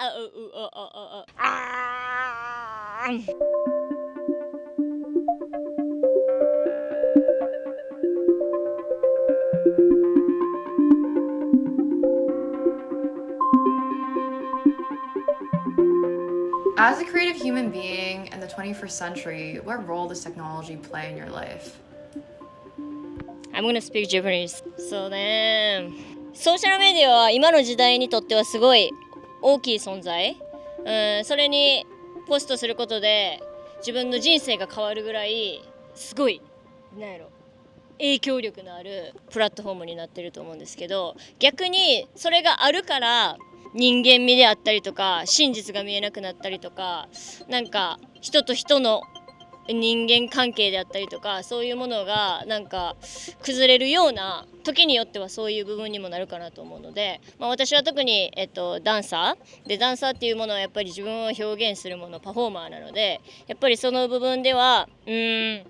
As a creative human being in the 21st century, what role does technology play in your life? I'm gonna speak Japanese. そうね。ソーシャルメディアは今の時代にとってはすごい大きい存在。それにポストすることで自分の人生が変わるぐらいすごいなんやろ影響力のあるプラットフォームになってると思うんですけど、逆にそれがあるから人間味であったりとか真実が見えなくなったりとか、なんか人と人の人間関係であったりとか、そういうものがなんか崩れるような時によってはそういう部分にもなるかなと思うので、私は特に、ダンサーで、ダンサーっていうものはやっぱり自分を表現するもの、パフォーマーなので、やっぱりその部分ではテ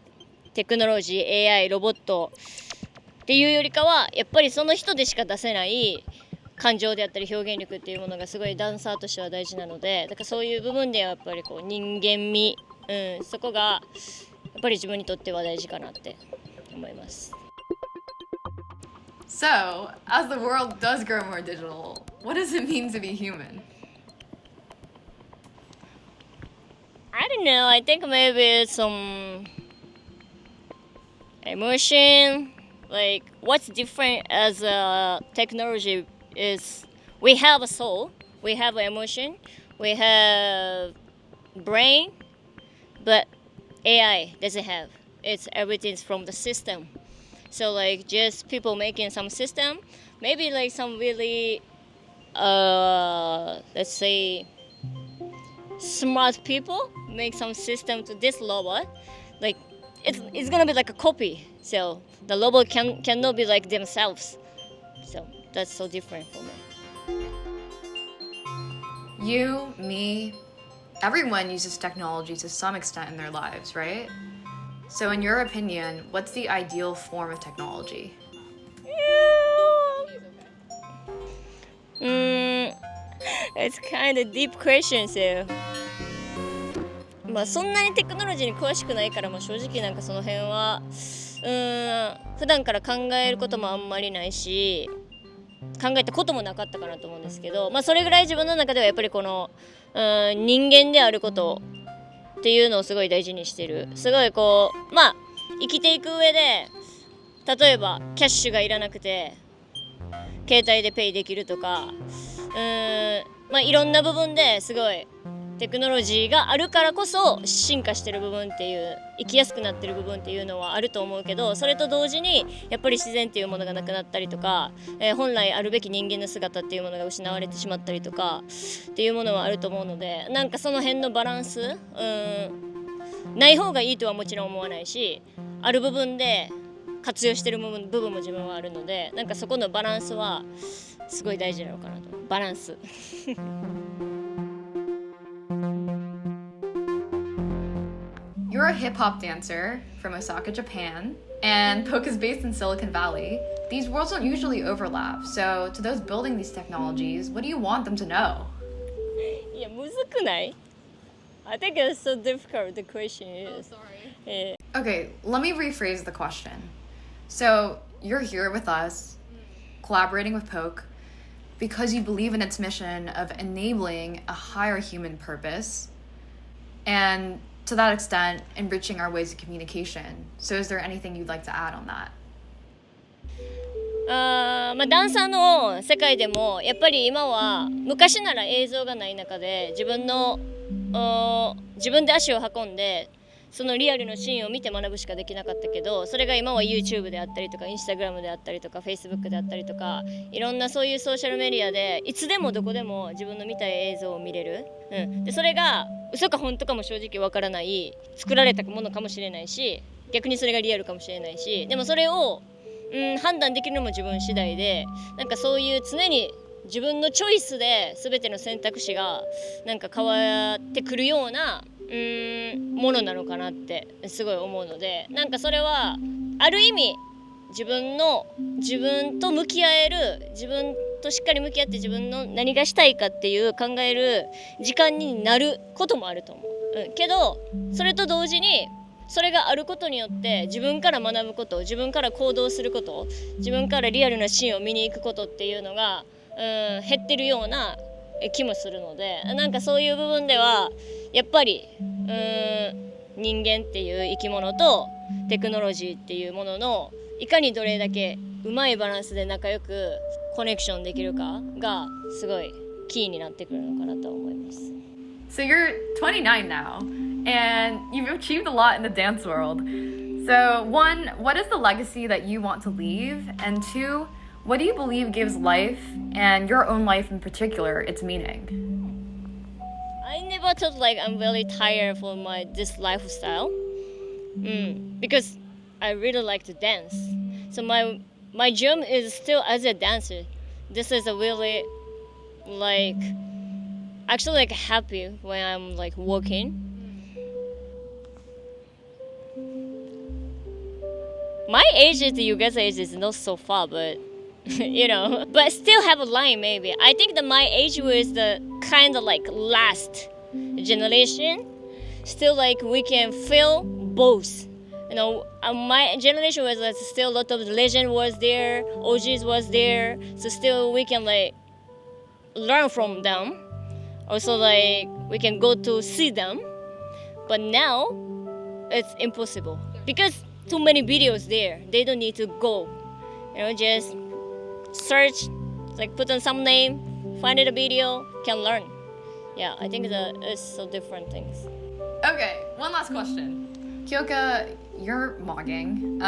クノロジー、AI、ロボットっていうよりかはやっぱりその人でしか出せない感情であったり表現力っていうものがすごいダンサーとしては大事なので、だからそういう部分ではやっぱりこう人間味、そこがやっぱり自分にとっては大事かなって思います。So, as the world does grow more digital, what does it mean to be human? I don't know. I think maybe some emotion. Like what's different as technology is we have a soul, we have emotion, we have brain, but AI doesn't have. It's everything's from the system. So like just people making some system, maybe like some really let's say smart people make some system to this robot, like it's gonna be like a copy. So the robot cannot be like themselves. So that's so different for me. You, me, everyone uses technology to some extent in their lives, right? So in your opinion, what's the ideal form of technology? It's kind of deep question, so そんなにテクノロジーに詳しくないから、正直なんかその辺は普段から考えることもあんまりないし、考えたこともなかったかなと思うんですけど、それぐらい自分の中ではやっぱりこの人間であることっていうのをすごい大事にしてる。すごいこう生きていく上で、例えばキャッシュがいらなくて携帯でペイできるとか、いろんな部分ですごいテクノロジーがあるからこそ進化してる部分っていう、生きやすくなってる部分っていうのはあると思うけど、それと同時にやっぱり自然っていうものがなくなったりとか、本来あるべき人間の姿っていうものが失われてしまったりとかっていうものはあると思うので、なんかその辺のバランス、ない方がいいとはもちろん思わないし、ある部分で活用してる部分も自分はあるので、なんかそこのバランスはすごい大事なのかなと。バランスYou're a hip-hop dancer from Osaka, Japan, and Poke is based in Silicon Valley. These worlds don't usually overlap, so to those building these technologies, what do you want them to know? いや、むずくない？ I think it's so difficult, the question is. Oh, sorry. Okay, let me rephrase the question. So, you're here with us, collaborating with Poke, because you believe in its mission of enabling a higher human purpose, and to that extent, enriching our ways of communication. So is there anything you'd like to add on that? ダンサーの世界でもやっぱり今は昔なら映像がない中で自分で足を運んでそのリアルのシーンを見て学ぶしかできなかったけど、それが今は YouTube であったりとか Instagram であったりとか Facebook であったりとか、いろんなそういうソーシャルメディアでいつでもどこでも自分の見たい映像を見れる、でそれが嘘か本当かも正直わからない、作られたものかもしれないし、逆にそれがリアルかもしれないし、でもそれを、判断できるのも自分次第で、なんかそういう常に自分のチョイスで全ての選択肢がなんか変わってくるようなものなのかなってすごい思うので、なんかそれはある意味自分と向き合える、自分としっかり向き合って自分の何がしたいかっていう考える時間になることもあると思う、けどそれと同時にそれがあることによって自分から学ぶこと、自分から行動すること、自分からリアルなシーンを見に行くことっていうのが減ってるような気もするので、なんかそういう部分ではやっぱり人間っていう生き物とテクノロジーっていうもののいかにどれだけうまいバランスで仲良くコネクションできるかがすごいキーになってくるのかなと思います。So you're 29 now, and you've achieved a lot in the dance world. So one, what is the legacy that you want to leave? And two, what do you believe gives life, and your own life in particular, its meaning? I never thought like I'm really tired for this lifestyle, because I really like to dance. So my dream is still as a dancer. This is a really like actually like happy when I'm like working. My age is you guys' age is not so far, but you know, but still have a line maybe. I think that my age was the kind of like last generation. Still like we can feel both. You know, my generation was like, still a lot of legend was there, OGs was there, so still we can like learn from them. Also like we can go to see them, but now it's impossible because too many videos there. They don't need to go, you know, just search, like put on some name, find it a video, can learn. Yeah, I think that it's so different things. Okay, one last question. Kyoka, you're mogging.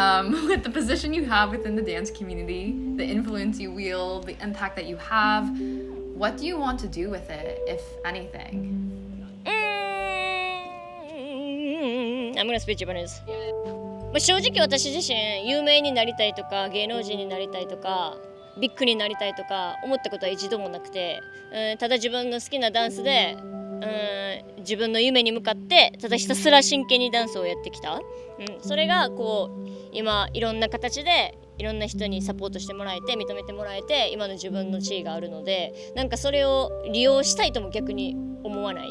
With the position you have within the dance community, the influence you wield, the impact that you have, what do you want to do with it, if anything? I'm gonna speak Japanese. 正直私自身有名になりたいとか芸能人になりたいとかビッグになりたいとか思ったことは一度もなくて、ただ自分の好きなダンスで自分の夢に向かってただひたすら真剣にダンスをやってきた、それがこう今いろんな形でいろんな人にサポートしてもらえて認めてもらえて今の自分の地位があるので、なんかそれを利用したいとも逆に思わない、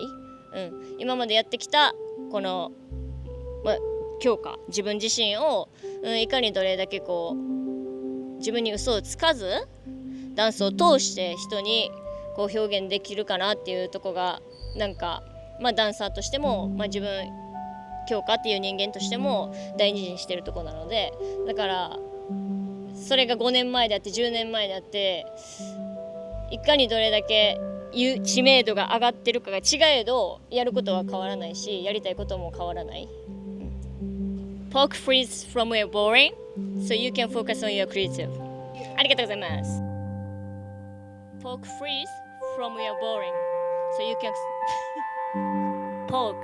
今までやってきたこの、強化自分自身を、いかにどれだけこう自分に嘘をつかずダンスを通して人にこう表現できるかなっていうとこがなんか、ダンサーとしても、自分強化っていう人間としても大事にしてるとこなので、だからそれが5年前であって10年前であっていかにどれだけ知名度が上がってるかが違えどやることは変わらないしやりたいことも変わらない。Poke freeze from your boring so you can focus on your creative. ありがとうございます。Poke freeze from your boring so you can poke